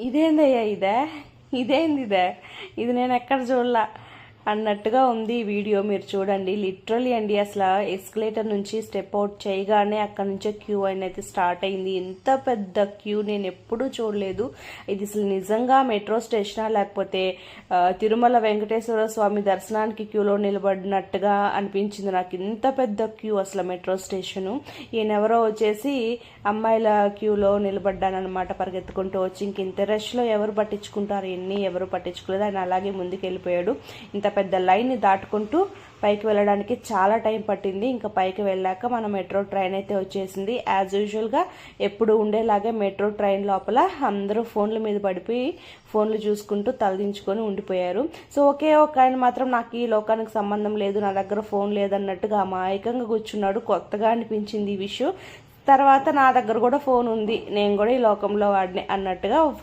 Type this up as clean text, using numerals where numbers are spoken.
ఇదేందయ్యా ఇదేంది ఇది నేను ఎక్కడ చూడలా అన్నట్టుగా ఉంది ఈ వీడియో. మీరు చూడండి, లిటరలీ అండి, అసలు ఎస్కలేటర్ నుంచి స్టెప్ అవుట్ చేయగానే అక్కడ నుంచే క్యూ అయితే స్టార్ట్ అయింది. ఇంత పెద్ద క్యూ నేను ఎప్పుడూ చూడలేదు. ఇది అసలు నిజంగా మెట్రో స్టేషనా లేకపోతే తిరుమల వెంకటేశ్వర స్వామి దర్శనానికి క్యూలో నిలబడినట్టుగా అనిపించింది నాకు. ఇంత పెద్ద క్యూ అసలు మెట్రో స్టేషను. ఈయనెవరో వచ్చేసి అమ్మాయిల క్యూలో నిలబడ్డానమాట పరిగెత్తుకుంటూ వచ్చి. ఇంక ఇంత రష్లో ఎవరు పట్టించుకుంటారు, ఎవరు పట్టించుకోలేదు. ఆయన అలాగే ముందుకు వెళ్ళిపోయాడు. ఇంత పెద్ద లైన్ని దాటుకుంటూ పైకి వెళ్ళడానికి చాలా టైం పట్టింది. ఇంకా పైకి వెళ్ళాక మన మెట్రో ట్రైన్ అయితే వచ్చేసింది. యాజ్ యూజువల్గా ఎప్పుడు ఉండేలాగే మెట్రో ట్రైన్ లోపల అందరూ ఫోన్ల మీద పడిపోయి ఫోన్లు చూసుకుంటూ తలదించుకొని ఉండిపోయారు. సో ఒకే ఒక ఆయన మాత్రం నాకు ఈ లోకానికి సంబంధం లేదు, నా దగ్గర ఫోన్ లేదన్నట్టుగా అమాయకంగా కూర్చున్నాడు. కొత్తగా అనిపించింది ఈ విషయం. తర్వాత నా దగ్గర కూడా ఫోన్ ఉంది, నేను కూడా ఈ లోకంలో వాడిని అన్నట్టుగా